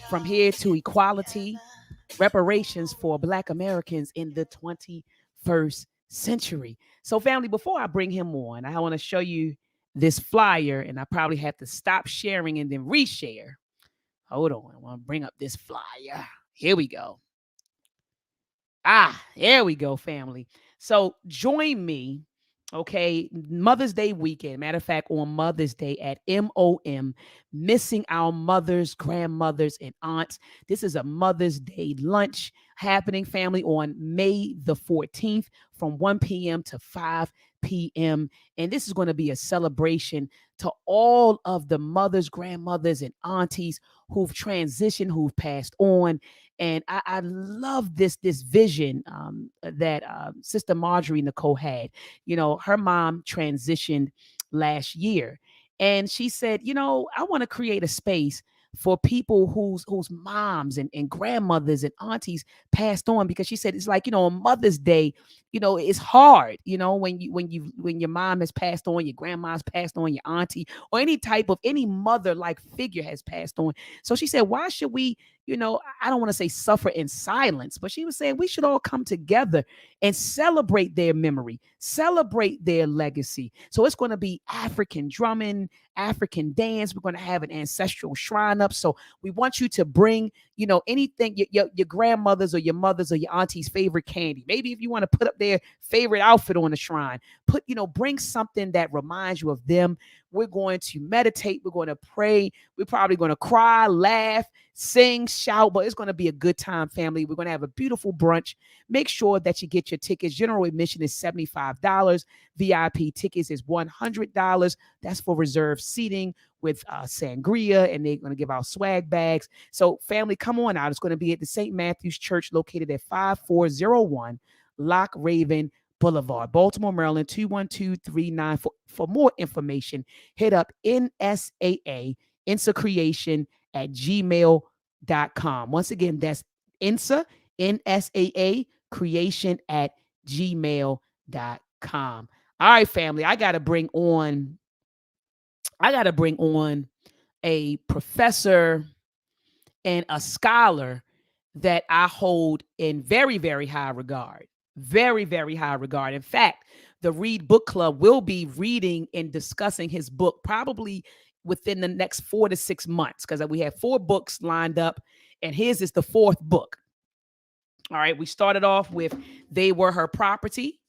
From here to equality, reparations for Black Americans in the 21st century. So, family, before I bring him on, I want to show you this flyer, and I probably have to stop sharing and then reshare. Hold on, I want to bring up this flyer. Here we go. There we go, family. So join me, okay, Mother's Day weekend. Matter of fact, on Mother's Day at MOM, Missing Our Mothers, Grandmothers, and Aunts. This is a Mother's Day lunch happening, family, on May the 14th from 1 p.m. to 5 p.m. And this is going to be a celebration to all of the mothers, grandmothers, and aunties who've transitioned, who've passed on. And I love this vision that Sister Marjorie Nicole had. You know, her mom transitioned last year, and she said, you know, I want to create a space for people whose moms and grandmothers and aunties passed on, because she said it's like, you know, on Mother's Day, you know, it's hard, you know, when your mom has passed on, your grandma's passed on, your auntie, or any mother like figure has passed on. So she said, why should we, you know, I don't want to say suffer in silence, but she was saying we should all come together and celebrate their memory, celebrate their legacy. So it's going to be African drumming, African dance. We're going to have an ancestral shrine up. So we want you to bring, you know, anything, your grandmother's or your mother's or your auntie's favorite candy. Maybe if you want to put up their favorite outfit on the shrine, bring something that reminds you of them. We're going to meditate. We're going to pray. We're probably going to cry, laugh, sing, shout, but it's going to be a good time, family. We're going to have a beautiful brunch. Make sure that you get your tickets. General admission is $75. VIP tickets is $100. That's for reserved seating with sangria, and they're going to give out swag bags. So, family, come on out. It's going to be at the St. Matthew's Church located at 5401 Lock Raven Boulevard, Baltimore, Maryland, 21239. For more information, hit up NSAA, Insa Creation at gmail.com. Once again, that's Insa, NSAA Creation at gmail.com. All right, family, I got to bring on a professor and a scholar that I hold in very, very high regard. Very, very high regard. In fact, the Read Book Club will be reading and discussing his book probably within the next 4 to 6 months, because we have 4 books lined up, and his is the 4th book. All right, we started off with They Were Her Property.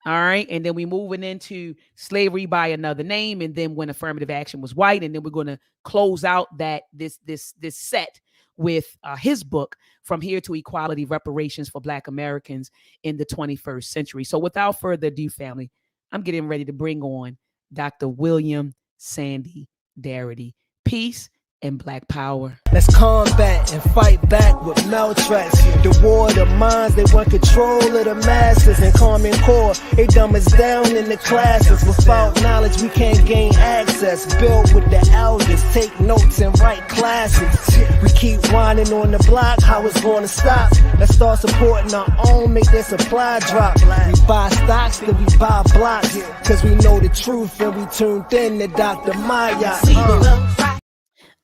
All right, and then we moving into Slavery by Another Name, and then When Affirmative Action Was White, and then we're going to close out this set with his book, From Here to Equality: Reparations for Black Americans in the 21st Century. So without further ado, family, I'm getting ready to bring on Dr. William Sandy Darity. Peace and Black Power. Let's combat and fight back with MELTREK. The war of the minds, they want control of the masses. And Common Core, they dumb us down in the classes. Without knowledge, we can't gain access. Build with the elders, take notes and write classes. We keep whining on the block, how it's gonna stop? Let's start supporting our own, make their supply drop. We buy stocks, then we buy blocks. Cause we know the truth and we tuned in to Dr.maat.msu.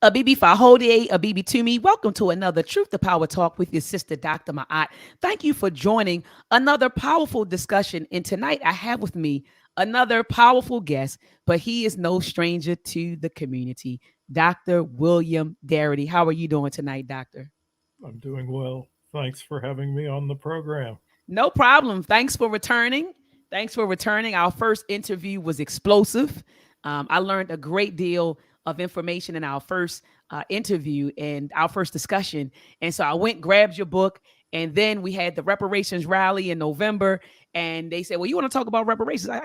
A BB Fahode, a BB to me. Welcome to another Truth to Power Talk with your sister, Dr. Maat. Thank you for joining another powerful discussion. And tonight I have with me another powerful guest, but he is no stranger to the community, Dr. William Darity. How are you doing tonight, Doctor? I'm doing well. Thanks for having me on the program. No problem. Thanks for returning. Our first interview was explosive. I learned a great deal of information in our first interview and our first discussion. And so I went, grabbed your book, and then we had the reparations rally in November. And they said, well, you want to talk about reparations? I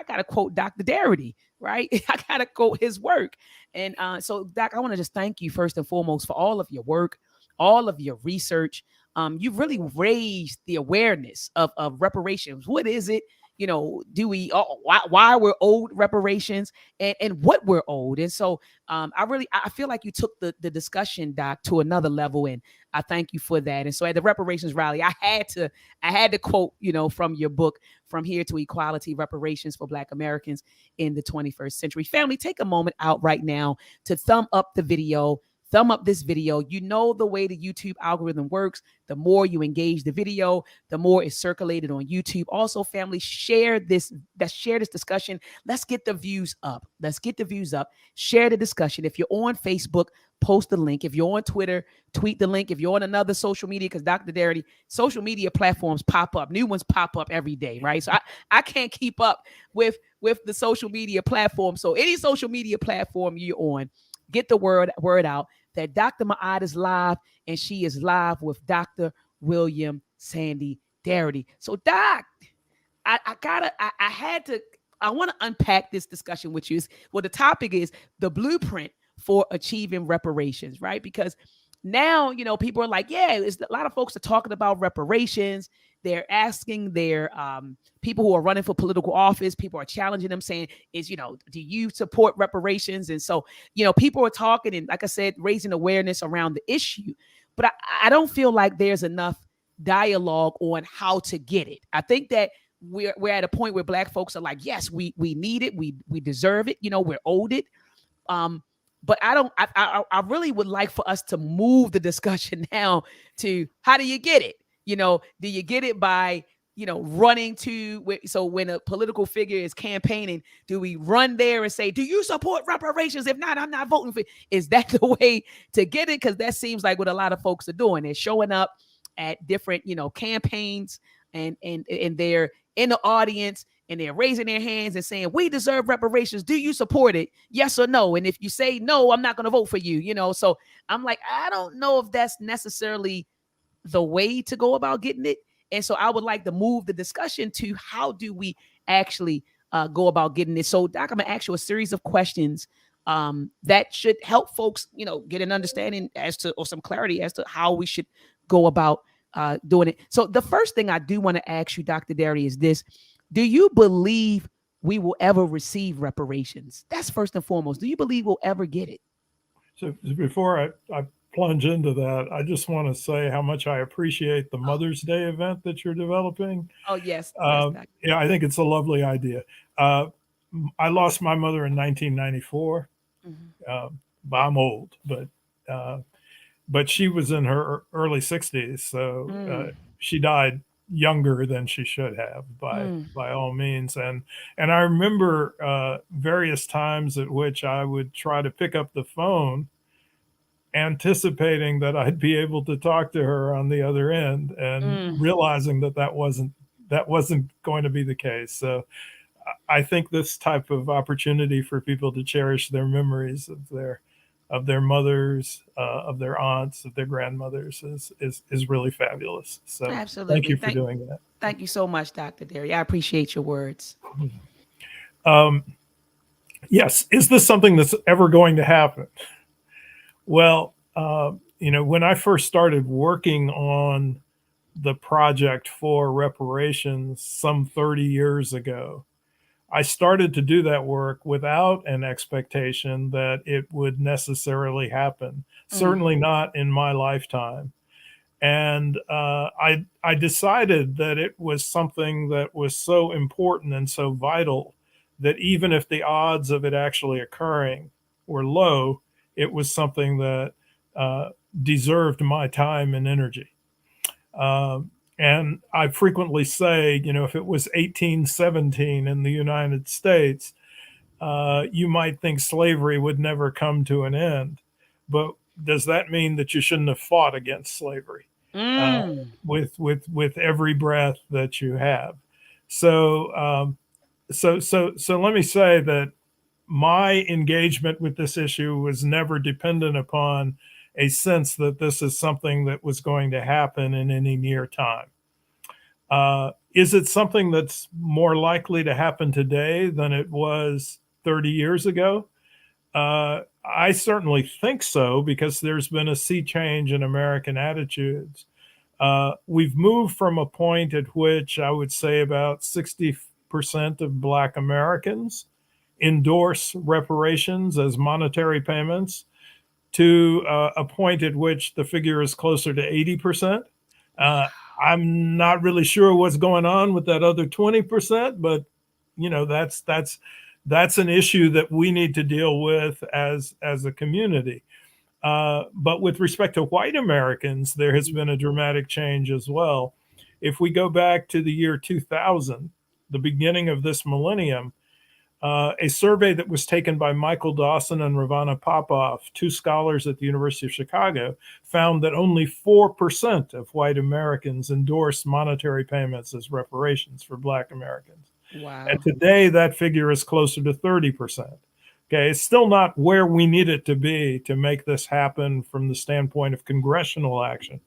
gotta quote Dr. Darity, right? I gotta quote his work. And so, Doc, I want to just thank you first and foremost for all of your work, all of your research. You've really raised the awareness of reparations. What is it? You know, why we're owed reparations and what we're owed. And so I feel like you took the discussion, Doc, to another level. And I thank you for that. And so at the reparations rally, I had to quote, you know, from your book, From Here to Equality: Reparations for Black Americans in the 21st Century. Family, take a moment out right now to thumb up the video, thumb up this video. You know the way the YouTube algorithm works. The more you engage the video, the more it's circulated on YouTube. Also, family, share this discussion. Let's get the views up. Let's get the views up. Share the discussion. If you're on Facebook, post the link. If you're on Twitter, tweet the link. If you're on another social media, because Dr. Darity, social media platforms pop up. New ones pop up every day, right? So I can't keep up with the social media platform. So any social media platform you're on, get the word out that Dr. Maat is live, and she is live with Dr. William Sandy Darity. So, Doc, I want to unpack this discussion with you. Well, the topic is the blueprint for achieving reparations, right? Because now, people are like, yeah, a lot of folks are talking about reparations. They're asking their people who are running for political office, people are challenging them, saying, do you support reparations? And so, people are talking and, like I said, raising awareness around the issue. But I don't feel like there's enough dialogue on how to get it. I think that we're at a point where Black folks are like, yes, we need it. We deserve it. We're owed it. But I really would like for us to move the discussion now to how do you get it? Do you get it by, running to, so when a political figure is campaigning, do we run there and say, do you support reparations? If not, I'm not voting for it. Is that the way to get it? Because that seems like what a lot of folks are doing. They're showing up at different, campaigns and they're in the audience and they're raising their hands and saying, we deserve reparations. Do you support it? Yes or no? And if you say no, I'm not going to vote for you, So I'm like, I don't know if that's necessarily the way to go about getting it. And so I would like to move the discussion to how do we actually go about getting it. So, Doc, I'm going to ask you a series of questions that should help folks, get an understanding or some clarity as to how we should go about doing it. So the first thing I do want to ask you, Dr. Darity, is this. Do you believe we will ever receive reparations? That's first and foremost. Do you believe we'll ever get it? So before I plunge into that, I just want to say how much I appreciate the Mother's Day event that you're developing. Oh, yes. Yeah, I think it's a lovely idea. I lost my mother in 1994. I'm old, but she was in her early 60s, so she died younger than she should have by all means. And I remember various times at which I would try to pick up the phone anticipating that I'd be able to talk to her on the other end, and realizing that wasn't going to be the case. So I think this type of opportunity for people to cherish their memories of their mothers, of their aunts, of their grandmothers is really fabulous. So absolutely. Thank you for doing that. Thank you so much, Dr. Darity. I appreciate your words. Yes. Is this something that's ever going to happen? Well, when I first started working on the project for reparations some 30 years ago, I started to do that work without an expectation that it would necessarily happen, certainly not in my lifetime. And I decided that it was something that was so important and so vital that even if the odds of it actually occurring were low, it was something that deserved my time and energy. And I frequently say, if it was 1817 in the United States, you might think slavery would never come to an end. But does that mean that you shouldn't have fought against slavery with every breath that you have? So let me say that my engagement with this issue was never dependent upon a sense that this is something that was going to happen in any near time. Is it something that's more likely to happen today than it was 30 years ago? I certainly think so, because there's been a sea change in American attitudes. We've moved from a point at which I would say about 60% of Black Americans endorse reparations as monetary payments to a point at which the figure is closer to 80%. I'm not really sure what's going on with that other 20%, but that's an issue that we need to deal with as a community. But with respect to white Americans, there has been a dramatic change as well. If we go back to the year 2000, the beginning of this millennium, a survey that was taken by Michael Dawson and Ravana Popov, two scholars at the University of Chicago, found that only 4% of white Americans endorsed monetary payments as reparations for Black Americans. Wow. And today that figure is closer to 30%. Okay, it's still not where we need it to be to make this happen from the standpoint of congressional action,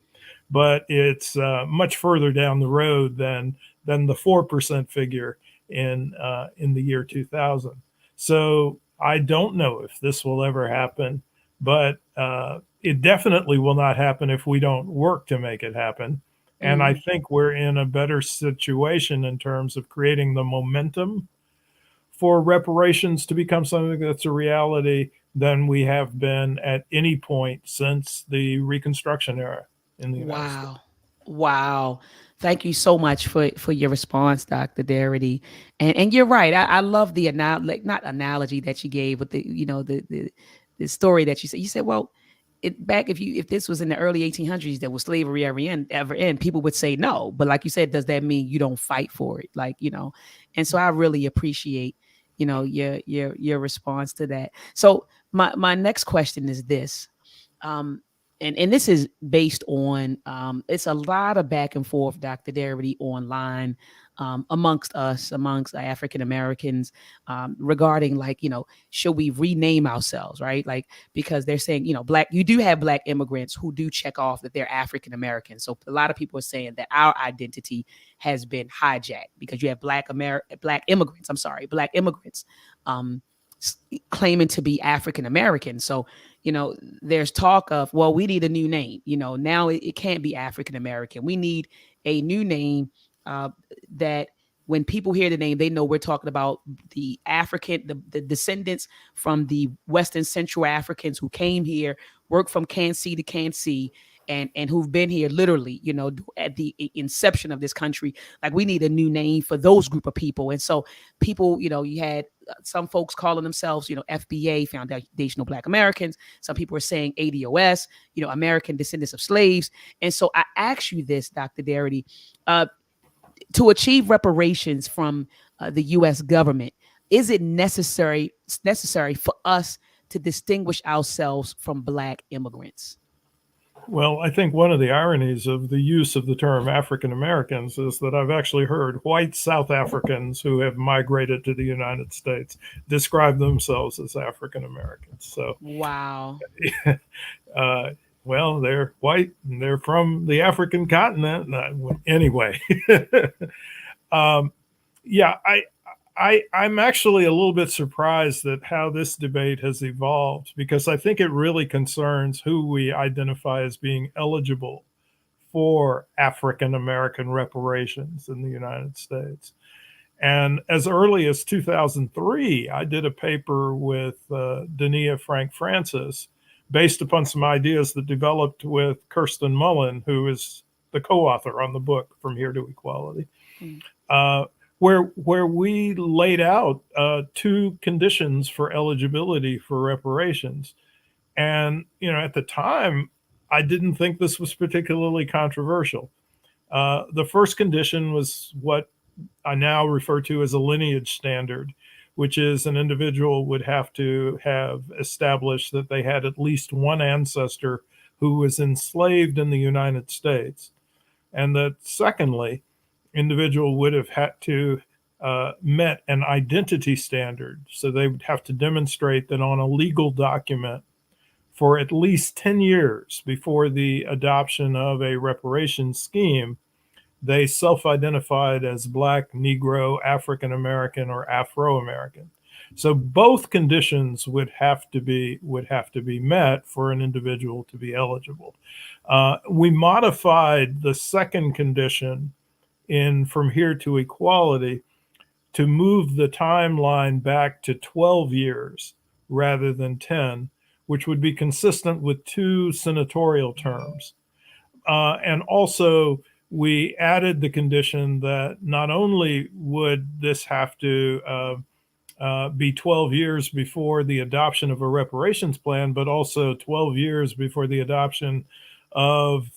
but it's much further down the road than the 4% figure in the year 2000. So I don't know if this will ever happen, but it definitely will not happen if we don't work to make it happen. And I think we're in a better situation in terms of creating the momentum for reparations to become something that's a reality than we have been at any point since the Reconstruction era in the United States. Wow. Wow. Thank you so much for your response, Dr. Darity. And you're right. I love the not analogy that you gave, but the story that you said. You said, well, back if this was in the early 1800s, that was slavery ever end, people would say no. But like you said, does that mean you don't fight for it? And so I really appreciate your response to that. So my next question is this. And this is based on it's a lot of back and forth, Dr. Darity, online amongst African Americans regarding should we rename ourselves, right? Because they're saying, you do have Black immigrants who do check off that they're African American. So a lot of people are saying that our identity has been hijacked because you have Black immigrants claiming to be African American. So, there's talk of, well, we need a new name. Now it can't be African American. We need a new name that when people hear the name, they know we're talking about the the descendants from the Western Central Africans who came here, worked from Kansi to Kansi, and who've been here literally, at the inception of this country. We need a new name for those group of people. And so people, you had some folks calling themselves, FBA, Foundational Black Americans. Some people are saying ADOS, American Descendants of Slaves. And so I ask you this, Dr. Darity, to achieve reparations from the U.S. government, is it necessary for us to distinguish ourselves from Black immigrants? Well, I think one of the ironies of the use of the term African Americans is that I've actually heard white South Africans who have migrated to the United States describe themselves as African Americans. So, wow. Well, they're white and they're from the African continent. Anyway, yeah, I'm actually a little bit surprised at how this debate has evolved, because I think it really concerns who we identify as being eligible for African American reparations in the United States. And as early as 2003, I did a paper with Dania Frank Francis based upon some ideas that developed with Kirsten Mullen, who is the co-author on the book From Here to Equality. Where we laid out two conditions for eligibility for reparations. And, at the time, I didn't think this was particularly controversial. The first condition was what I now refer to as a lineage standard, which is an individual would have to have established that they had at least one ancestor who was enslaved in the United States. And that secondly, individual would have had to met an identity standard. So they would have to demonstrate that on a legal document for at least 10 years before the adoption of a reparations scheme, they self-identified as Black, Negro, African American, or Afro-American. So both conditions would have to be met for an individual to be eligible. We modified the second condition in From Here to Equality to move the timeline back to 12 years rather than 10, which would be consistent with two senatorial terms. And also, we added the condition that not only would this have to be 12 years before the adoption of a reparations plan, but also 12 years before the adoption of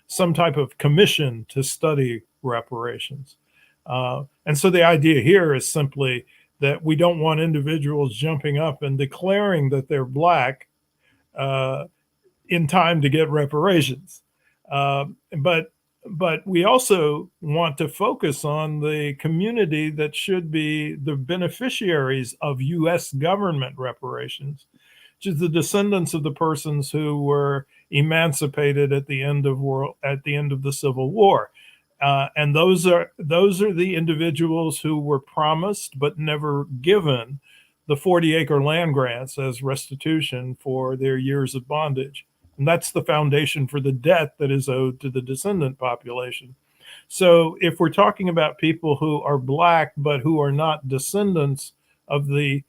some type of commission to study reparations. And so the idea here is simply that we don't want individuals jumping up and declaring that they're Black uh, in time to get reparations. Uh, but but we also want to focus on the community that should be the beneficiaries of U.S. government reparations, which is the descendants of the persons who were emancipated at the end of the Civil War. And those are the individuals who were promised but never given the 40-acre land grants as restitution for their years of bondage. And that's the foundation for the debt that is owed to the descendant population. So if we're talking about people who are Black but who are not descendants of the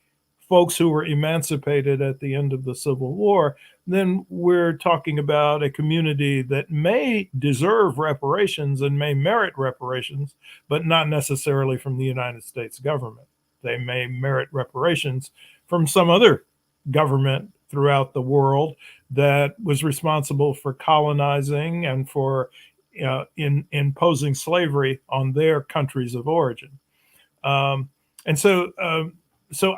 folks who were emancipated at the end of the Civil War, then we're talking about a community that may deserve reparations and may merit reparations, but not necessarily from the United States government. They may merit reparations from some other government throughout the world that was responsible for colonizing and for imposing slavery on their countries of origin. Um, and so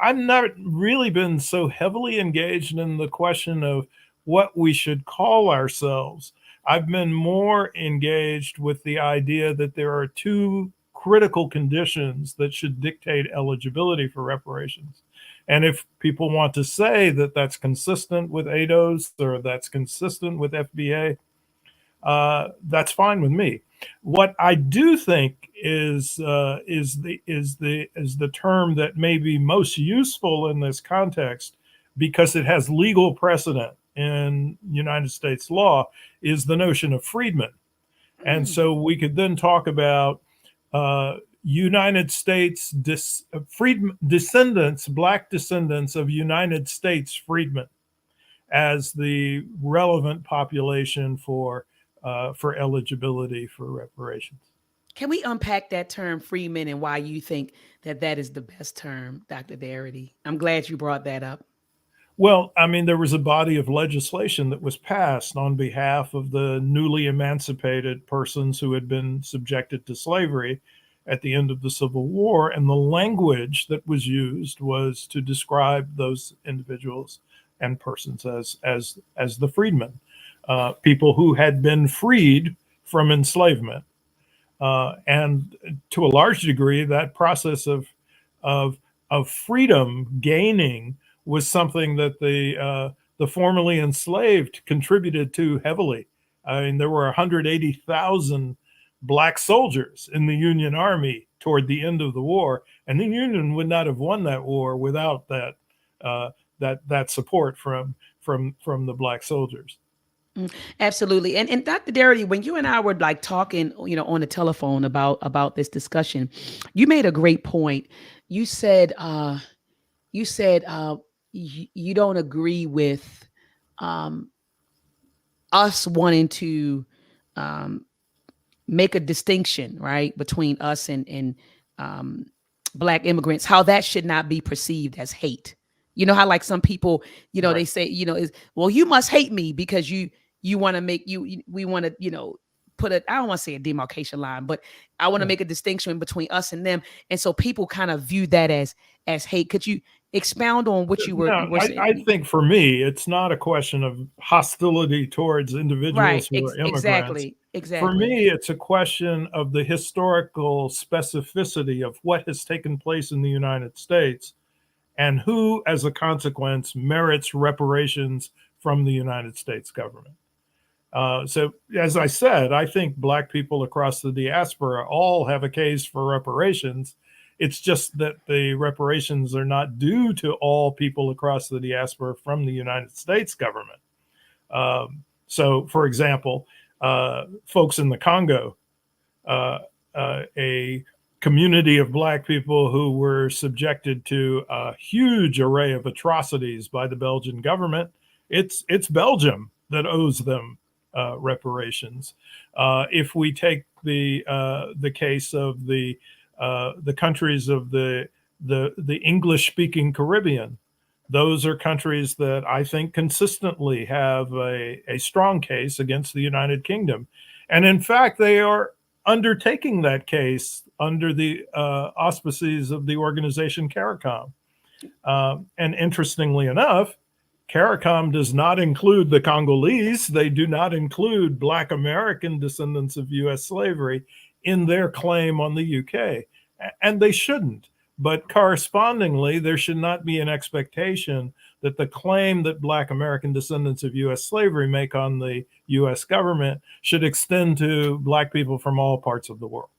I've not really been so heavily engaged in the question of what we should call ourselves. I've been more engaged with the idea that there are two critical conditions that should dictate eligibility for reparations. And if people want to say that that's consistent with ADOS or that's consistent with FBA, that's fine with me. What I do think is the term that may be most useful in this context, because it has legal precedent in United States law, is the notion of freedmen. And so we could then talk about United States descendants, Black descendants of United States freedmen, as the relevant population for eligibility for reparations. Can we unpack that term freeman and why you think that that is the best term, Dr. Darity? I'm glad you brought that up. Well, I mean, there was a body of legislation that was passed on behalf of the newly emancipated persons who had been subjected to slavery at the end of the Civil War. And the language that was used was to describe those individuals and persons as the freedmen, people who had been freed from enslavement. And to a large degree, that process of, of freedom gaining was something that the formerly enslaved contributed to heavily. I mean, there were 180,000 Black soldiers in the Union Army toward the end of the war, and the Union would not have won that war without that support from the Black soldiers. Absolutely. And Dr. Darity, when you and I were like talking, on the telephone about this discussion, you made a great point. You said you don't agree with us wanting to make a distinction, right, between us and Black immigrants, how that should not be perceived as hate. You know how like some people, Right. they say, is, well, you must hate me because you want to make we want to, put I don't want to say a demarcation line, but I want to Yeah. make a distinction between us and them. And so people kind of view that as hate. Could you expound on what you No, were saying? I think for me, it's not a question of hostility towards individuals Right. who are immigrants. Exactly. For Exactly. me, it's a question of the historical specificity of what has taken place in the United States and who, as a consequence, merits reparations from the United States government. So, as I said, I think Black people across the diaspora all have a case for reparations. It's just that the reparations are not due to all people across the diaspora from the United States government. So, for example, folks in the Congo, a community of Black people who were subjected to a huge array of atrocities by the Belgian government. It's Belgium that owes them reparations. If we take the case of the countries of the the English speaking Caribbean. Those are countries that I think consistently have a strong case against the United Kingdom. And in fact, they are undertaking that case under the auspices of the organization CARICOM. And interestingly enough, CARICOM does not include the Congolese. They do not include Black American descendants of U.S. slavery in their claim on the UK. And they shouldn't. But correspondingly, there should not be an expectation that the claim that Black American descendants of U.S. slavery make on the U.S. government should extend to Black people from all parts of the world.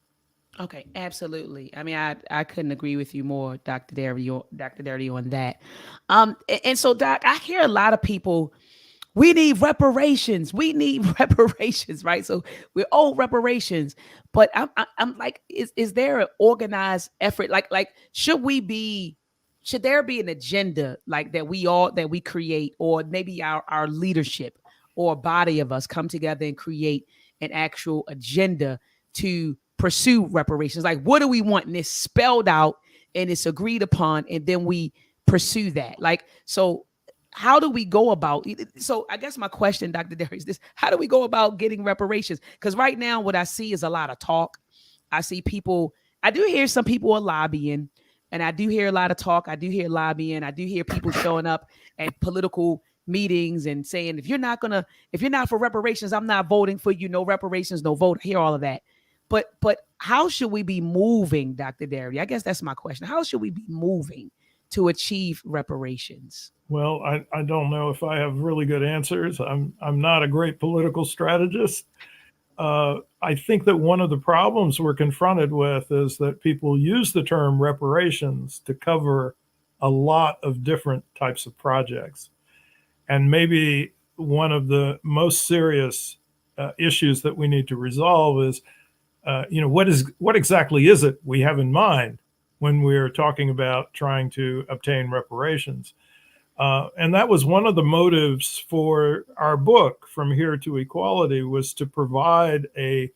Okay, absolutely. I mean, I couldn't agree with you more, Dr. Darity, on that. And so, Doc, I hear a lot of people. We need reparations. We need reparations, right? So we're all reparations, but I'm like, is there an organized effort? Like, should there be an agenda like that we create, or maybe our leadership or a body of us come together and create an actual agenda to pursue reparations? Like, what do we want? And it's spelled out and it's agreed upon, and then we pursue that. Like, so how do we go about? So I guess my question, Dr. Derry, is this: how do we go about getting reparations? Because right now, what I see is a lot of talk. I see people. I do hear some people are lobbying, and I do hear a lot of talk. I do hear lobbying. I do hear people showing up at political meetings and saying, if you're not for reparations, I'm not voting for you. No reparations, no vote. I hear all of that. But how should we be moving, Dr. Darity? I guess that's my question. How should we be moving to achieve reparations? Well, I don't know if I have really good answers. I'm not a great political strategist. I think that one of the problems we're confronted with is that people use the term reparations to cover a lot of different types of projects. And maybe one of the most serious issues that we need to resolve is, what exactly is it we have in mind when we're talking about trying to obtain reparations? And that was one of the motives for our book, From Here to Equality, was to provide a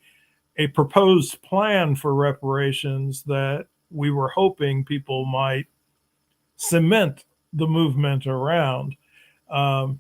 proposed plan for reparations that we were hoping people might cement the movement around. One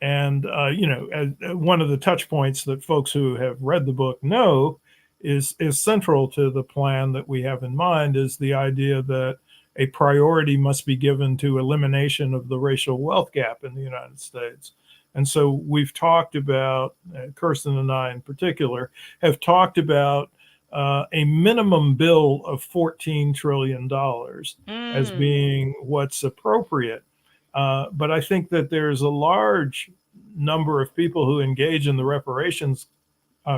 of the touch points that folks who have read the book know is central to the plan that we have in mind is the idea that a priority must be given to elimination of the racial wealth gap in the United States. And so we've talked about, Kirsten and I in particular, have talked about a minimum bill of $14 trillion as being what's appropriate. But I think that there's a large number of people who engage in the reparations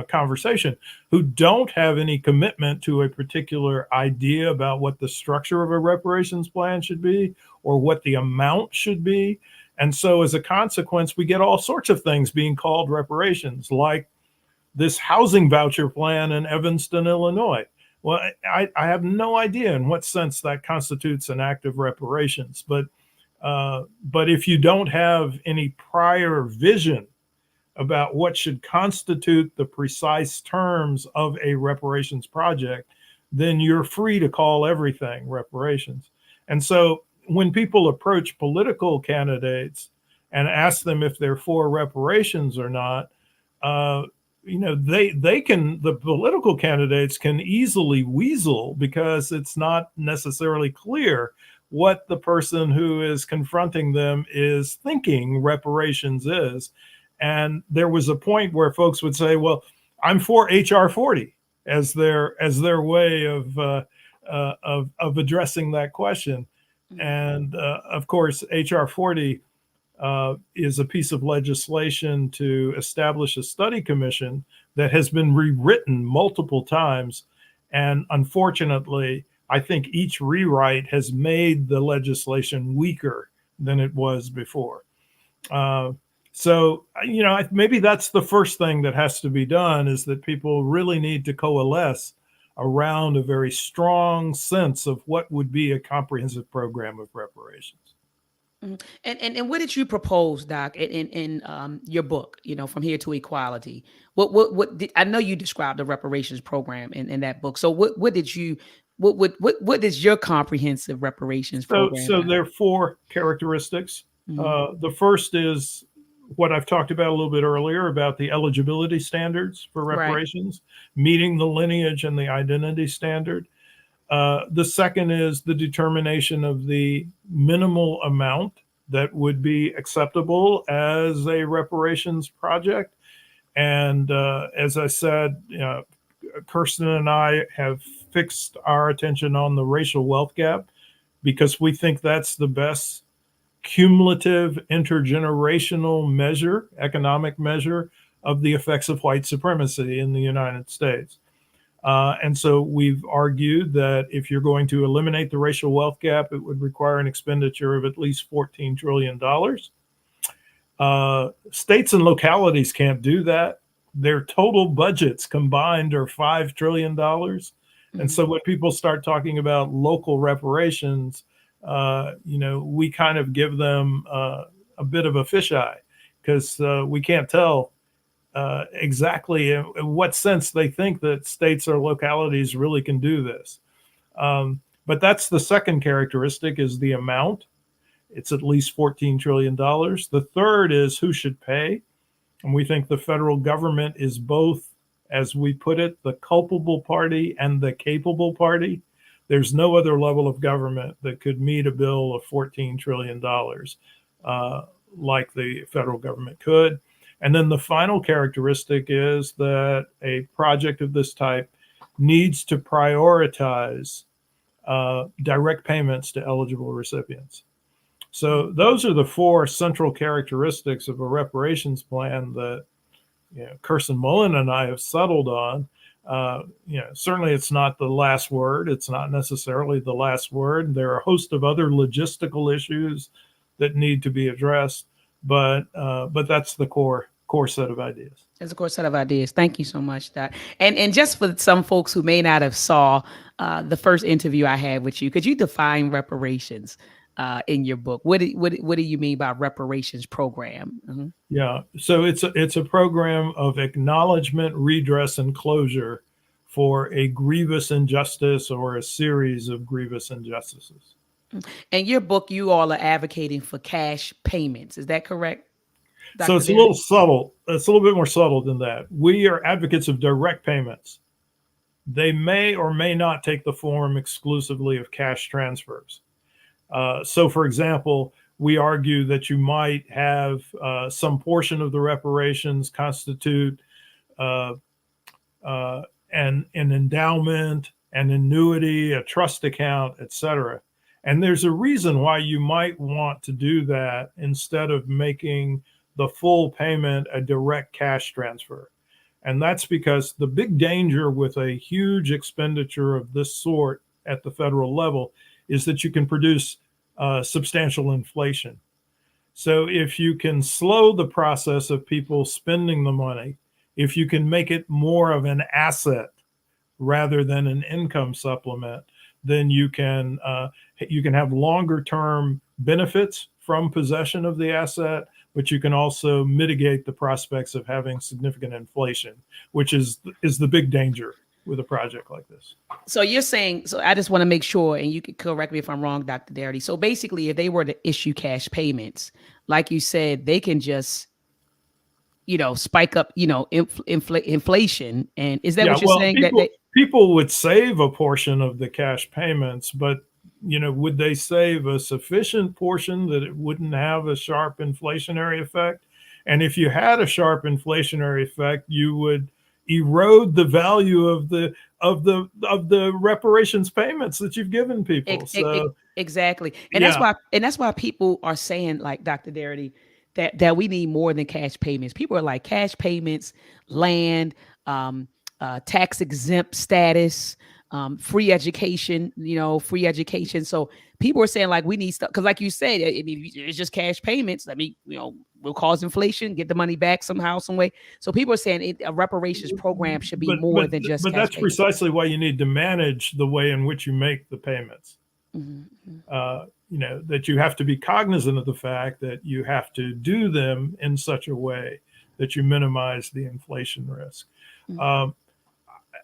conversation who don't have any commitment to a particular idea about what the structure of a reparations plan should be or what the amount should be. And so as a consequence, we get all sorts of things being called reparations, like this housing voucher plan in Evanston, Illinois. Well, I have no idea in what sense that constitutes an act of reparations. But if you don't have any prior vision about what should constitute the precise terms of a reparations project, then you're free to call everything reparations. And so when people approach political candidates and ask them if they're for reparations or not, the political candidates can easily weasel because it's not necessarily clear what the person who is confronting them is thinking reparations is. And there was a point where folks would say, well, I'm for HR 40 as their way of addressing that question. And of course, HR 40 is a piece of legislation to establish a study commission that has been rewritten multiple times. And unfortunately, I think each rewrite has made the legislation weaker than it was before. So, maybe that's the first thing that has to be done, is that people really need to coalesce around a very strong sense of what would be a comprehensive program of reparations. And what did you propose, Doc, in your book, From Here to Equality? What I know you described the reparations program in that book. So what did you what is your comprehensive reparations program? So there are four characteristics. Mhm. The first is what I've talked about a little bit earlier about the eligibility standards for Right. reparations, meeting the lineage and the identity standard. The second is the determination of the minimal amount that would be acceptable as a reparations project. And as I said, Kirsten and I have fixed our attention on the racial wealth gap because we think that's the best cumulative intergenerational measure, economic measure of the effects of white supremacy in the United States. And so we've argued that if you're going to eliminate the racial wealth gap, it would require an expenditure of at least $14 trillion. States and localities can't do that. Their total budgets combined are $5 trillion. And so when people start talking about local reparations, we kind of give them a bit of a fisheye because we can't tell exactly in what sense they think that states or localities really can do this. But that's the second characteristic is the amount. It's at least $14 trillion. The third is who should pay. And we think the federal government is both, as we put it, the culpable party and the capable party. There's no other level of government that could meet a bill of $14 trillion like the federal government could. And then the final characteristic is that a project of this type needs to prioritize direct payments to eligible recipients. So those are the four central characteristics of a reparations plan that Kirsten Mullen and I have settled on. Certainly it's not the last word. It's not necessarily the last word. There are a host of other logistical issues that need to be addressed, but that's the core set of ideas. It's a core set of ideas. Thank you so much, Doc. And just for some folks who may not have saw the first interview I had with you, could you define reparations in your book? What do you mean by reparations program? Mm-hmm. Yeah, so it's a program of acknowledgement, redress, and closure for a grievous injustice or a series of grievous injustices. In your book, you all are advocating for cash payments. Is that correct, Dr. So it's Darity? a little subtle. It's a little bit more subtle than that. We are advocates of direct payments. They may or may not take the form exclusively of cash transfers. So, for example, we argue that you might have some portion of the reparations constitute an endowment, an annuity, a trust account, etc. And there's a reason why you might want to do that instead of making the full payment a direct cash transfer. And that's because the big danger with a huge expenditure of this sort at the federal level is that you can produce substantial inflation. So if you can slow the process of people spending the money, if you can make it more of an asset rather than an income supplement, then you can have longer term benefits from possession of the asset, but you can also mitigate the prospects of having significant inflation, which is the big danger with a project like this. So you're saying, so I just want to make sure, and you can correct me if I'm wrong, Dr. Darity. So basically, if they were to issue cash payments, like you said, they can just, spike up, inflation. And is that what you're saying? People would save a portion of the cash payments, but would they save a sufficient portion that it wouldn't have a sharp inflationary effect? And if you had a sharp inflationary effect, you would erode the value of the reparations payments that you've given people. Exactly. And that's why people are saying, like Dr. Darity, that we need more than cash payments. People are like, cash payments, land, tax exempt status, free education, free education. So people are saying like we need stuff because, like you said, it's just cash payments. Will cause inflation, get the money back somehow, some way. So people are saying a reparations program should be more than just. But that's payments. Precisely why you need to manage the way in which you make the payments. Mm-hmm. That you have to be cognizant of the fact that you have to do them in such a way that you minimize the inflation risk. Mm-hmm.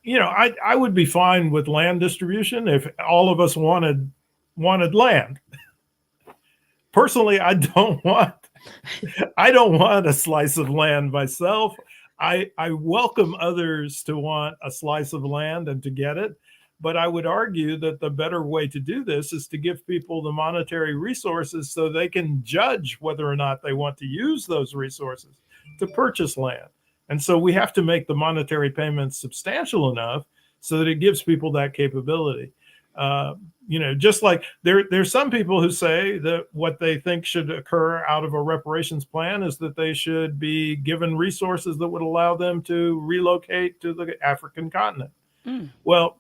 I would be fine with land distribution if all of us wanted land. Personally, I don't want a slice of land myself. I welcome others to want a slice of land and to get it. But I would argue that the better way to do this is to give people the monetary resources so they can judge whether or not they want to use those resources to purchase land. And so we have to make the monetary payments substantial enough so that it gives people that capability. Just like there's some people who say that what they think should occur out of a reparations plan is that they should be given resources that would allow them to relocate to the African continent. Mm. Well,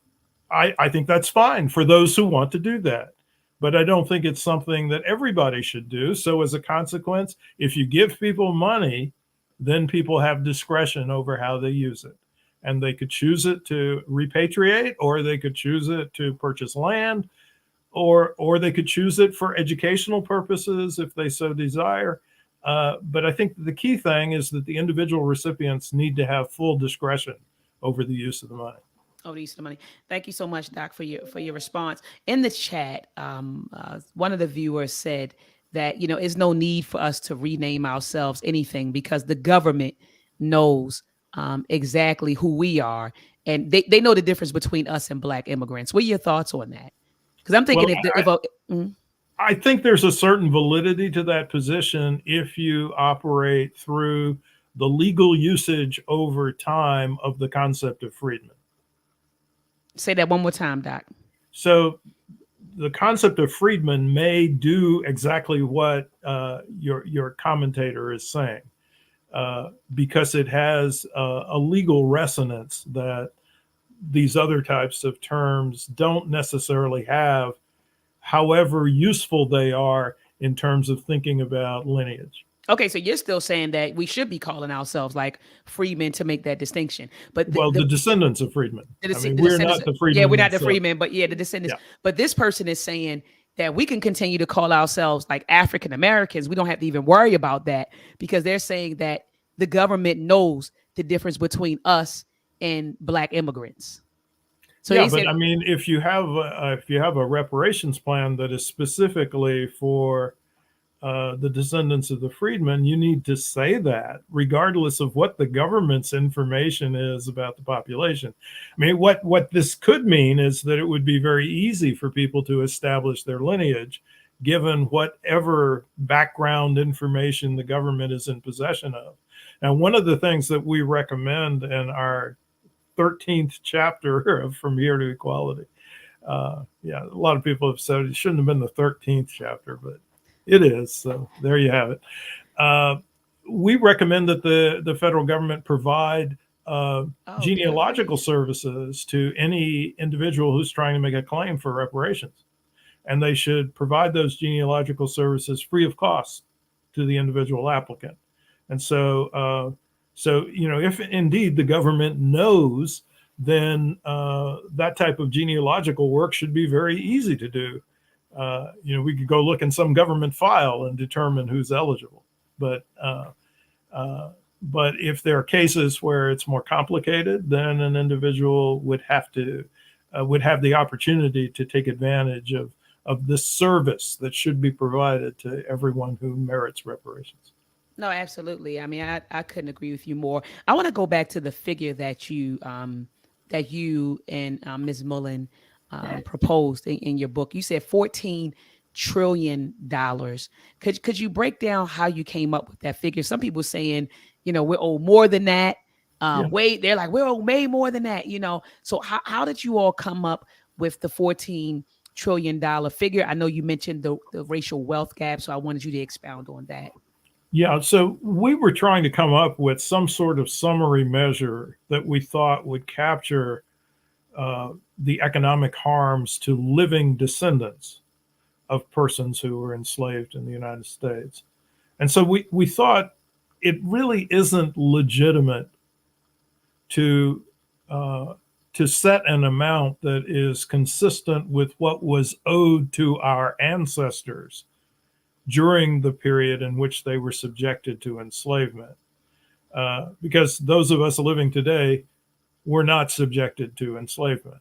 I think that's fine for those who want to do that. But I don't think it's something that everybody should do. So as a consequence, if you give people money, then people have discretion over how they use it. And they could choose it to repatriate, or they could choose it to purchase land, or they could choose it for educational purposes if they so desire. But I think the key thing is that the individual recipients need to have full discretion over the use of the money. Oh, the use of the money. Thank you so much, Doc, for your response. In the chat, one of the viewers said that there's no need for us to rename ourselves anything because the government knows exactly who we are, and they know the difference between us and Black immigrants. What are your thoughts on that? Because I'm thinking I think there's a certain validity to that position if you operate through the legal usage over time of the concept of freedmen. Say that one more time, Doc. So the concept of freedmen may do exactly what your commentator is saying, because it has a legal resonance that these other types of terms don't necessarily have, however useful they are in terms of thinking about lineage. Okay, so you're still saying that we should be calling ourselves like freedmen to make that distinction, but the descendants of freedmen. We're not the freedmen. Yeah, we're not the freedmen, but the descendants. Yeah. But this person is saying that we can continue to call ourselves like African Americans. We don't have to even worry about that because they're saying that the government knows the difference between us and Black immigrants. So yeah, but if you have a reparations plan that is specifically for the descendants of the freedmen, you need to say that regardless of what the government's information is about the population. What this could mean is that it would be very easy for people to establish their lineage given whatever background information the government is in possession of. Now, one of the things that we recommend in our 13th chapter of From Here to Equality, a lot of people have said it shouldn't have been the 13th chapter, but it is. So there you have it. We recommend that the federal government provide genealogical services to any individual who's trying to make a claim for reparations. And they should provide those genealogical services free of cost to the individual applicant. And so, if indeed the government knows, then that type of genealogical work should be very easy to do. We could go look in some government file and determine who's eligible. But if there are cases where it's more complicated, then an individual would have the opportunity to take advantage of this service that should be provided to everyone who merits reparations. No, absolutely. I couldn't agree with you more. I want to go back to the figure that you and Ms. Mullen proposed in your book. You said $14 trillion. Could you break down how you came up with that figure? Some people saying, we're owed more than that. They're like, we're owed way more than that, So how did you all come up with the $14 trillion figure? I know you mentioned the racial wealth gap, so I wanted you to expound on that. Yeah, so we were trying to come up with some sort of summary measure that we thought would capture the economic harms to living descendants of persons who were enslaved in the United States. And so we thought it really isn't legitimate to set an amount that is consistent with what was owed to our ancestors during the period in which they were subjected to enslavement. Because those of us living today were not subjected to enslavement.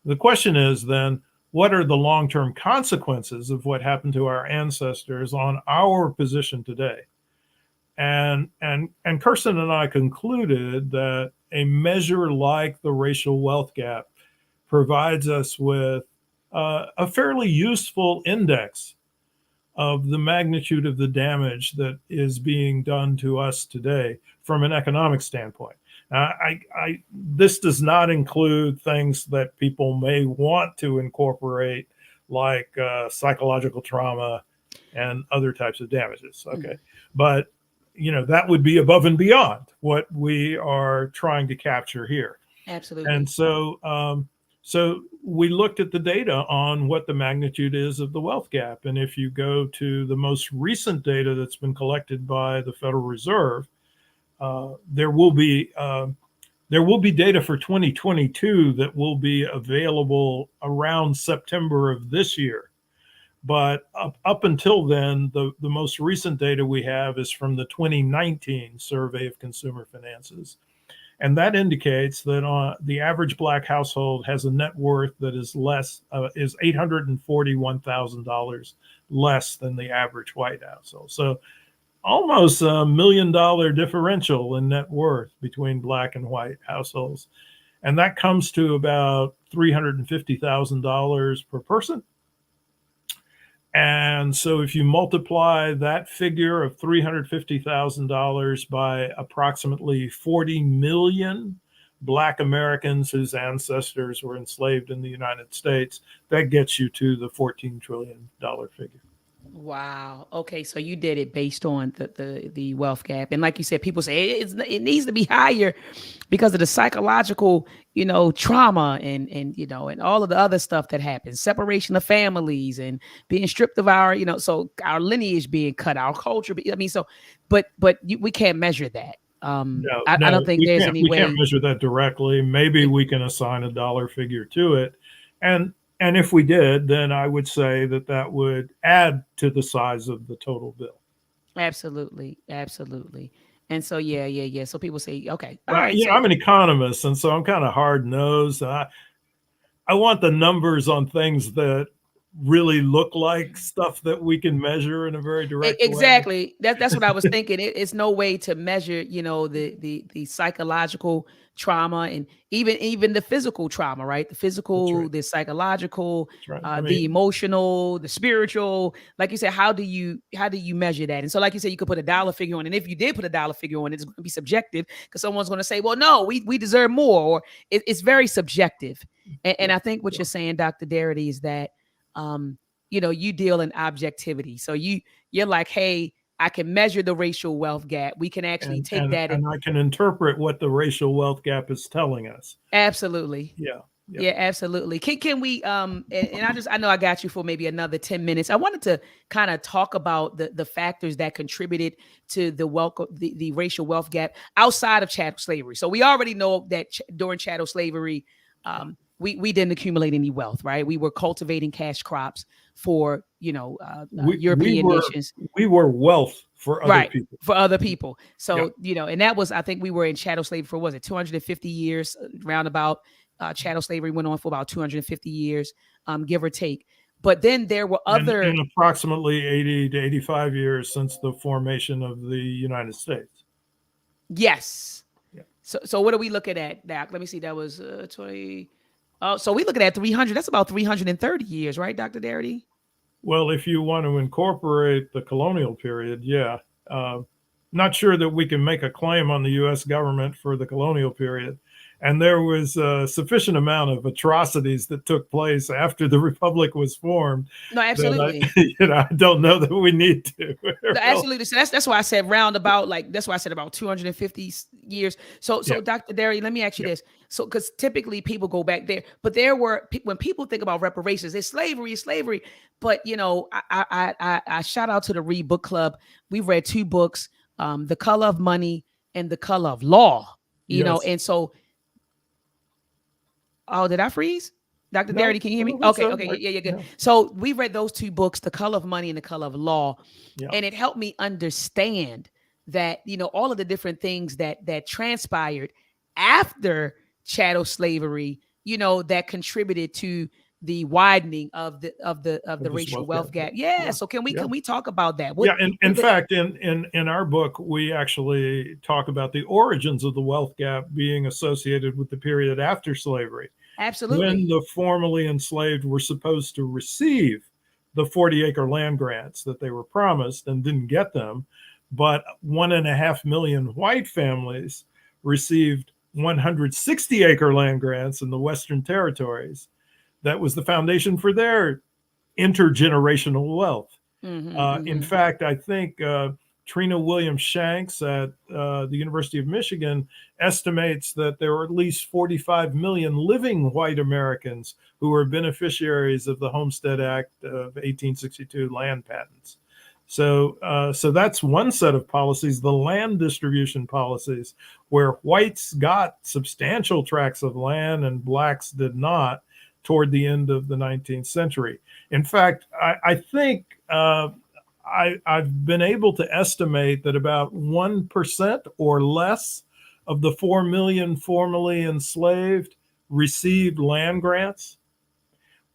The question is then, what are the long-term consequences of what happened to our ancestors on our position today? And Kirsten and I concluded that a measure like the racial wealth gap provides us with a fairly useful index of the magnitude of the damage that is being done to us today from an economic standpoint. This does not include things that people may want to incorporate, like psychological trauma and other types of damages. Okay, but that would be above and beyond what we are trying to capture here. Absolutely. And so we looked at the data on what the magnitude is of the wealth gap. And if you go to the most recent data that's been collected by the Federal Reserve, there will be data for 2022 that will be available around September of this year. But up until then, the most recent data we have is from the 2019 Survey of Consumer Finances. And that indicates that the average Black household has a net worth that is $841,000 less than the average white household. So almost $1 million differential in net worth between Black and white households. And that comes to about $350,000 per person. And so if you multiply that figure of $350,000 by approximately 40 million Black Americans whose ancestors were enslaved in the United States, that gets you to the $14 trillion figure. Wow. Okay, so you did it based on the wealth gap, and like you said, people say it needs to be higher because of the psychological, trauma and and all of the other stuff that happens, separation of families and being stripped of our, so our lineage being cut, our culture. I mean, so, but we can't measure that. I don't think there's any way. We can't measure that directly. Maybe we can assign a dollar figure to it, and if we did, then I would say that would add to the size of the total bill. Absolutely. And so, yeah. So people say, okay, all Well, right. So I'm an economist, and so I'm kind of hard nosed. I want the numbers on things that really look like stuff that we can measure in a very direct way. exactly. That's what I was thinking. It's no way to measure, the psychological trauma and even the physical trauma, right? The physical, the psychological, the emotional, the spiritual. Like you said, how do you measure that? And so, like you said, you could put a dollar figure on, and if you did put a dollar figure on, it's going to be subjective because someone's going to say, well, no, we deserve more, or it's very subjective. And I think what you're saying, Dr. Darity, is that you deal in objectivity. So you're like, hey, I can measure the racial wealth gap. We can actually take that and I can interpret what the racial wealth gap is telling us. Absolutely. Yeah, absolutely. Can we and I know I got you for maybe another 10 minutes. I wanted to kind of talk about the factors that contributed to the racial wealth gap outside of chattel slavery. So we already know that during chattel slavery, we didn't accumulate any wealth, right? We were cultivating cash crops for, European nations. We were wealth for other people. For other people. So, and that was, I think we were in chattel slavery for, 250 years, roundabout. Chattel slavery went on for about 250 years, give or take. But then there were other... In approximately 80 to 85 years since the formation of the United States. Yes. Yeah. So what are we looking at, Doc? Let me see. That was 20... so we're looking at 300. That's about 330 years, right, Dr. Darity? Well, if you want to incorporate the colonial period, yeah. Not sure that we can make a claim on the U.S. government for the colonial period. And there was a sufficient amount of atrocities that took place after the republic was formed. No, absolutely. I don't know that we need to. No, absolutely. So that's why I said roundabout. That's why I said about 250 years. So Dr. Darity, let me ask you this. So, because typically people go back there, but there were, when people think about reparations, it's slavery. But I shout out to the Read Book Club. We've read 2 books, The Color of Money and The Color of Law. And so. Oh, did I freeze? Dr. Darity, can you hear me? Okay. Yeah, good. Yeah. So we read those 2 books, The Color of Money and The Color of Law. Yeah. And it helped me understand that, all of the different things that transpired after chattel slavery, that contributed to the widening of the Of this racial wealth gap. wealth gap. Yeah. Yeah. So can we Yeah. can we talk about that? Yeah, in fact, in our book, we actually talk about the origins of the wealth gap being associated with the period after slavery, when Absolutely. the formerly enslaved were supposed to receive the 40-acre land grants that they were promised and didn't get them, but 1.5 million white families received 160-acre land grants in the Western territories. That was the foundation for their intergenerational wealth. Mm-hmm, In mm-hmm. fact, I think Trina Williams Shanks at the University of Michigan estimates that there are at least 45 million living white Americans who are beneficiaries of the Homestead Act of 1862 land patents. So that's one set of policies, the land distribution policies, where whites got substantial tracts of land and blacks did not toward the end of the 19th century. In fact, I think I've been able to estimate that about 1% or less of the 4 million formerly enslaved received land grants,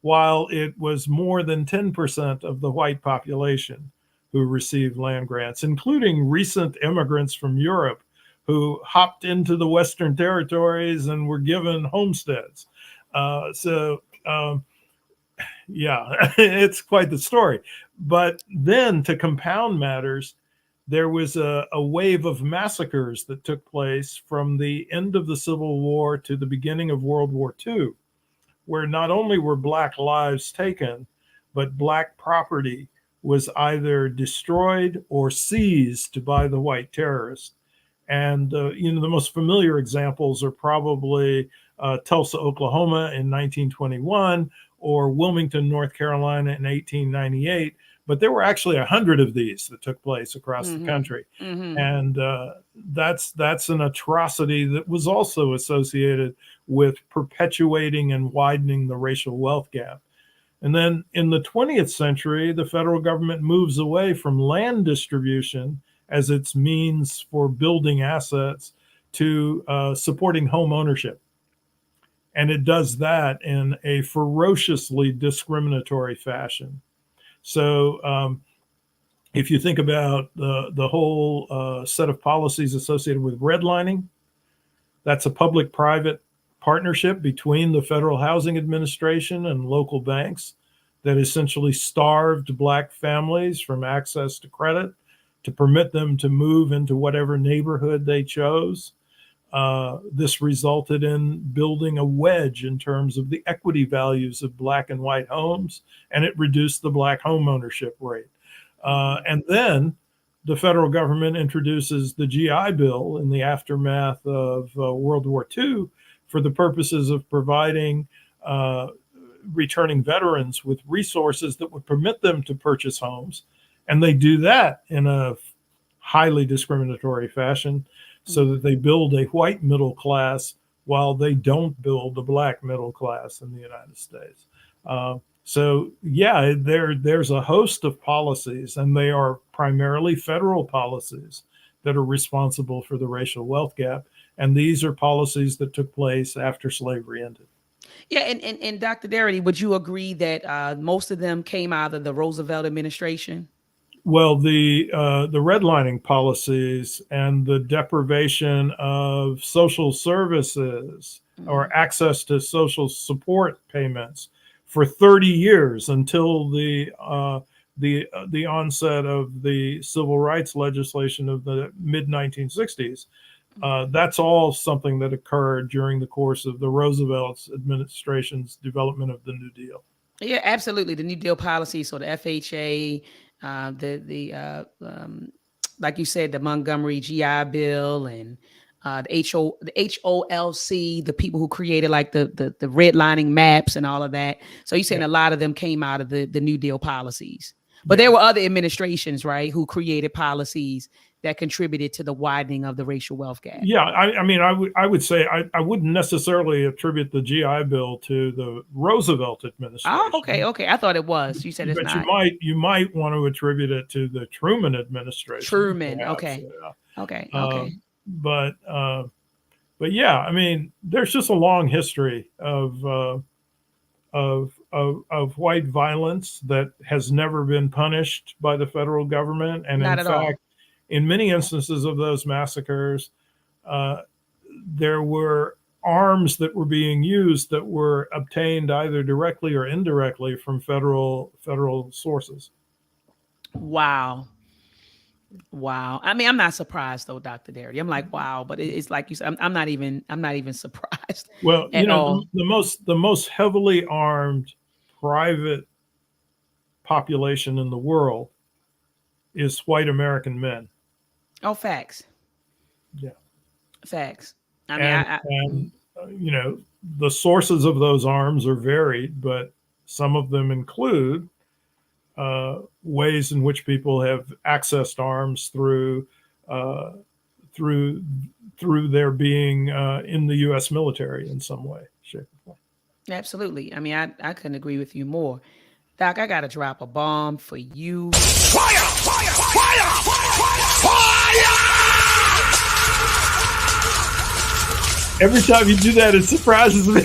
while it was more than 10% of the white population who received land grants, including recent immigrants from Europe who hopped into the Western territories and were given homesteads. So, yeah, it's quite the story. But then to compound matters, there was a wave of massacres that took place from the end of the Civil War to the beginning of World War II, where not only were Black lives taken, but Black property was either destroyed or seized by the white terrorists. And the most familiar examples are probably Tulsa, Oklahoma in 1921, or Wilmington, North Carolina in 1898. But there were actually 100 of these that took place across the Mm-hmm. country, Mm-hmm. and that's an atrocity that was also associated with perpetuating and widening the racial wealth gap. And then in the 20th century, the federal government moves away from land distribution as its means for building assets to supporting home ownership. And it does that in a ferociously discriminatory fashion. So if you think about the whole set of policies associated with redlining, that's a public-private partnership between the Federal Housing Administration and local banks that essentially starved Black families from access to credit to permit them to move into whatever neighborhood they chose. This resulted in building a wedge in terms of the equity values of Black and white homes, and it reduced the Black home ownership rate. And then the federal government introduces the GI Bill in the aftermath of World War II for the purposes of providing returning veterans with resources that would permit them to purchase homes. And they do that in a highly discriminatory fashion so that they build a white middle class while they don't build a Black middle class in the United States. So yeah, there's a host of policies, and they are primarily federal policies that are responsible for the racial wealth gap. And these are policies that took place after slavery ended. Yeah, and Dr. Darity, would you agree that most of them came out of the Roosevelt administration? Well, the redlining policies and the deprivation of social services Mm-hmm. or access to social support payments for 30 years until the onset of the civil rights legislation of the mid 1960s. That's all something that occurred during the course of the Roosevelt administration's development of the New Deal. Yeah, absolutely. The New Deal policy, so the FHA, the like you said, the Montgomery GI Bill, and the HOLC, the people who created like the redlining maps and all of that. So you're saying Yeah. a lot of them came out of the New Deal policies, but Yeah. there were other administrations, right, who created policies that contributed to the widening of the racial wealth gap. Yeah, I mean, I would say I wouldn't necessarily attribute the GI Bill to the Roosevelt Oh, okay, administration, okay. I thought it was. You said it's but you not. might want to attribute it to the Truman administration, Truman. perhaps. Okay. Okay. Uh, Okay. but but yeah, I mean, there's just a long history of white violence that has never been punished by the federal government, and in Not at all. fact, in many instances of those massacres, uh, there were arms that were being used that were obtained either directly or indirectly from federal sources. Wow. Wow. I mean, I'm not surprised though, Dr. Darity. I'm like, wow, but it's like you said, I'm not even surprised Well, at all. the most heavily armed private population in the world is white American men. Oh, facts. Yeah, Facts. I mean, and the sources of those arms are varied, but some of them include ways in which people have accessed arms uh, through through their being in the U.S. military in some way, shape, or form. absolutely. I mean, I couldn't agree with you more. Doc, I gotta drop a bomb for you. Every time you do that, it surprises me.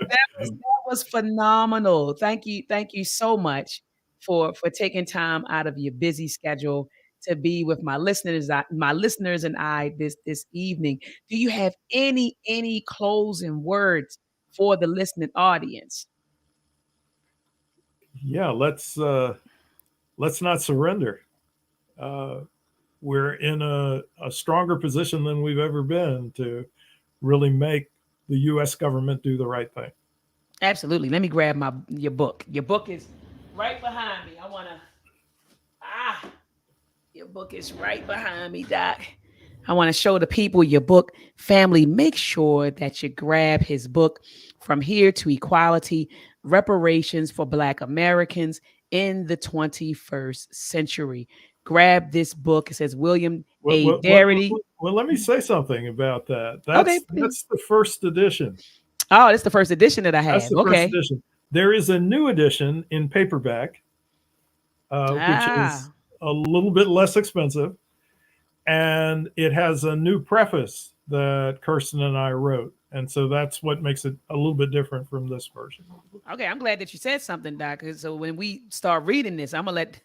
That was phenomenal. Thank you so much for taking time out of your busy schedule to be with my listeners and I this evening. Do you have any closing words for the listening audience? Yeah, let's not surrender. Uh, we're in a stronger position than we've ever been to really make the U.S. government do the right thing. Absolutely. Let me grab my your book. Your book is right behind me. I wanna ah your book is right behind me, Doc. I want to show the people your book. Family, make sure that you grab his book, From Here to Equality: Reparations for Black Americans in the 21st Century. Grab this book. It says William Well, A. well, well, Darity. well, let me say something about that. Okay. That's the first edition. Oh, it's the first edition that I That's have. the first Okay. edition. There is a new edition in paperback, which is Ah, a little bit less expensive, and it has a new preface that Kirsten and I wrote, and so that's what makes it a little bit different from this version. okay. I'm glad that you said something, Doc. So when we start reading this, I'm gonna let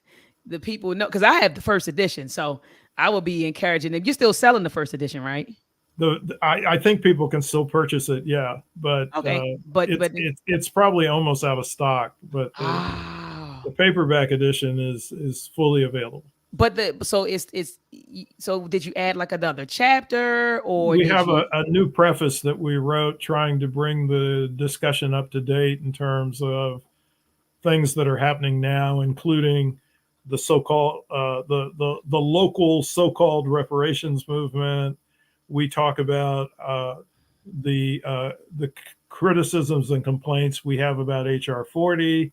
the people know because I have the first edition. So I will be encouraging them. You're still selling the first edition, right? I think people can still purchase it, yeah, but Okay. it's probably almost out of stock. But Ah, the paperback edition is fully available. but the so it's so did you add like another chapter or We did have you? a new preface that we wrote trying to bring the discussion up to date in terms of things that are happening now, including the so-called the local so-called reparations movement. We talk about the criticisms and complaints we have about HR 40.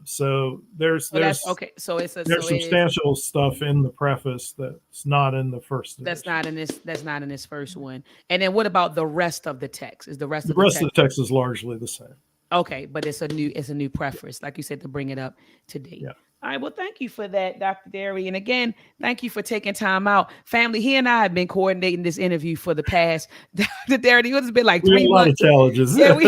So there's So that's there's okay. So it's a so there's it is substantial stuff in the preface that's not in the first that's edition. not in this that's not in this first one. And then what about the rest of the text? Is the rest The of the rest of text the text is largely the same. okay? But it's a new preference, like you said, to bring it up to date. Yeah. All right. Well, thank you for that, Dr. Derry. And again, thank you for taking time out. Family, he and I have been coordinating this interview for the past Dr. Derry. It's been like We have three a lot of months. challenges. Yeah, we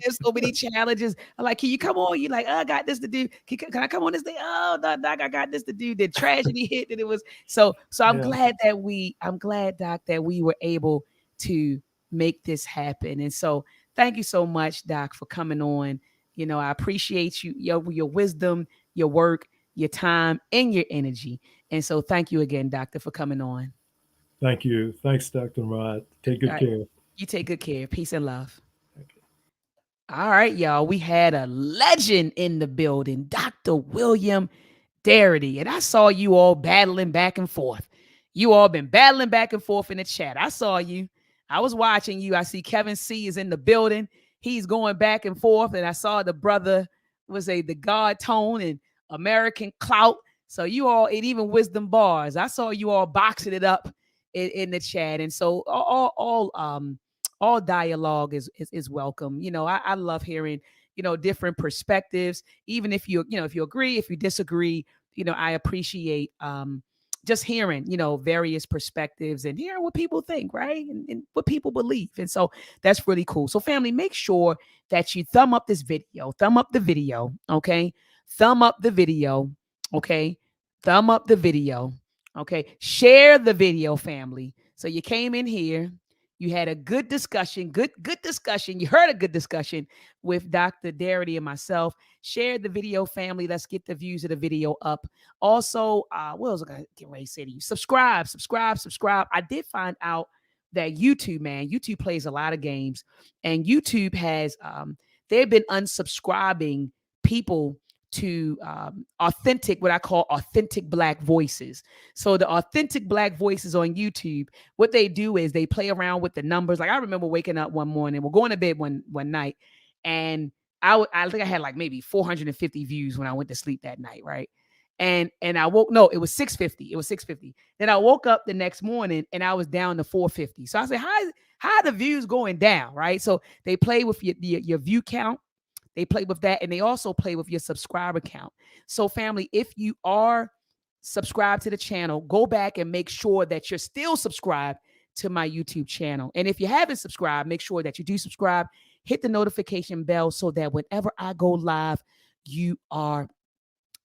have so many challenges. I'm like, can you come on? You like, oh, I got this to do. Can I come on this day? Oh, Doc, I got this to do. The tragedy hit, and it was so. Yeah. I'm glad, Doc, that we were able to make this happen. And so, thank you so much, Doc, for coming on. I appreciate your wisdom, your work, your time, and your energy. And so, thank you again, Doctor, for coming on. Thank you. Thanks, Dr. Maat. Take All good right, care. you take good care. Peace and love. Okay. All right, y'all. We had a legend in the building, Dr. William Darity. And I saw you all battling back and forth. You all been battling back and forth in the chat. I saw you. I was watching you. I see Kevin C is in the building. He's going back and forth. And I saw the brother was the God Tone and American Clout. So you all, and even Wisdom Bars. I saw you all boxing it up in the chat. And so all dialogue is welcome. I love hearing, different perspectives, even if you agree, if you disagree, I appreciate just hearing, various perspectives and hearing what people think, right? And what people believe. And so that's really cool. So family, make sure that you thumb up the video, okay? Thumb up the video, okay? Thumb up the video, okay? Share the video, family. So you came in here, you had a good discussion, good discussion. You heard a good discussion with Dr. Darity and myself. Share the video, family. Let's get the views of the video up. Also, what else I get ready to say to you? Subscribe. I did find out that YouTube plays a lot of games, and YouTube has they've been unsubscribing people to what I call authentic Black voices. So the authentic Black voices on YouTube, what they do is they play around with the numbers. Like I remember waking up one morning, we're going to bed one night, and I think I had like maybe 450 views when I went to sleep that night, right? And I woke, no, it was 650. It was 650. Then I woke up the next morning and I was down to 450. So I said, how are the views going down, right? So they play with your view count. They play with that, and they also play with your subscriber count. So family, if you are subscribed to the channel, go back and make sure that you're still subscribed to my YouTube channel. And if you haven't subscribed, make sure that you do subscribe, hit the notification bell so that whenever I go live, you are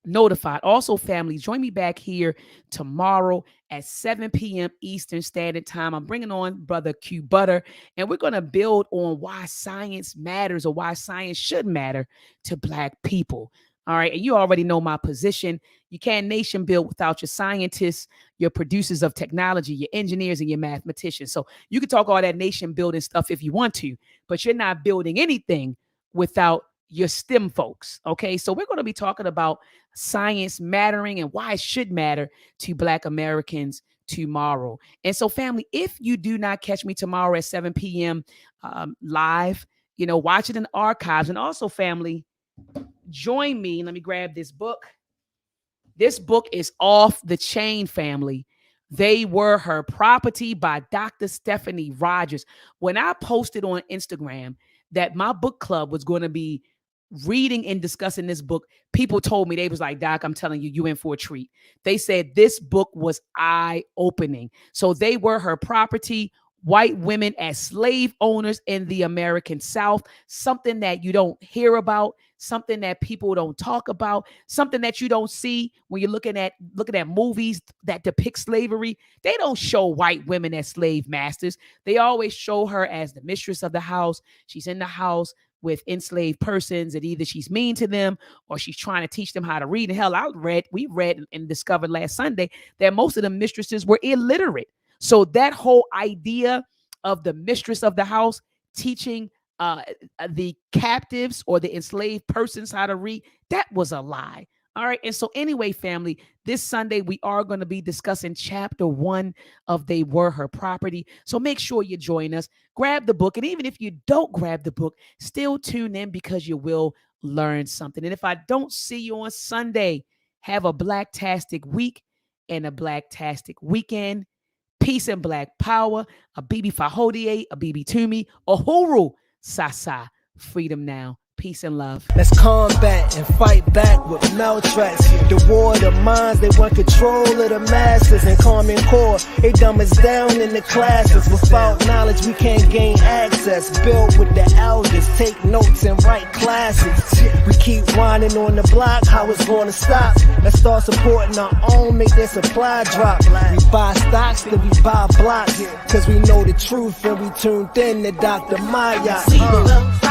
notified. Also, family, join me back here tomorrow at 7 p.m. Eastern Standard Time. I'm bringing on Brother Q Butter, and we're going to build on why science matters, or why science should matter to Black people. All right. And you already know my position. You can't nation build without your scientists, your producers of technology, your engineers, and your mathematicians. So you can talk all that nation building stuff if you want to, but you're not building anything without your STEM folks. Okay. So we're going to be talking about science mattering and why it should matter to Black Americans tomorrow. And so family, if you do not catch me tomorrow at 7 p.m. Live, watch it in the archives. And also family, join me. Let me grab this book. This book is Off the Chain, family. They Were Her Property by Dr. Stephanie Rogers. When I posted on Instagram that my book club was going to be reading and discussing this book, people told me, they was like, Doc, I'm telling you, you in for a treat. They said this book was eye-opening. So They Were Her Property, White Women as Slave Owners in the American South, something that you don't hear about, something that people don't talk about, something that you don't see when you're looking at movies that depict slavery. They don't show white women as slave masters. They always show her as the mistress of the house. She's in the house with enslaved persons, and either she's mean to them or she's trying to teach them how to read. And hell, we read and discovered last Sunday that most of the mistresses were illiterate. So that whole idea of the mistress of the house teaching the captives or the enslaved persons how to read, that was a lie. All right. And so anyway, family, this Sunday, we are going to be discussing chapter 1 of They Were Her Property. So make sure you join us, grab the book. And even if you don't grab the book, still tune in, because you will learn something. And if I don't see you on Sunday, have a Blacktastic week and a Blacktastic weekend. Peace and Black power. A Bibi Fahodie, a Bibi Tumi, Uhuru Sasa. Freedom now. Peace and love. Let's combat and fight back with MELTREK. The war of the minds, they want control of the masses. And Common Core, they dumb us down in the classes. Without knowledge, we can't gain access. Build with the elders, take notes and write classics. We keep whining on the block, how it's gonna stop? Let's start supporting our own, make their supply drop. We buy stocks, then we buy blocks. Cause we know the truth and we tuned in to Dr. Maat.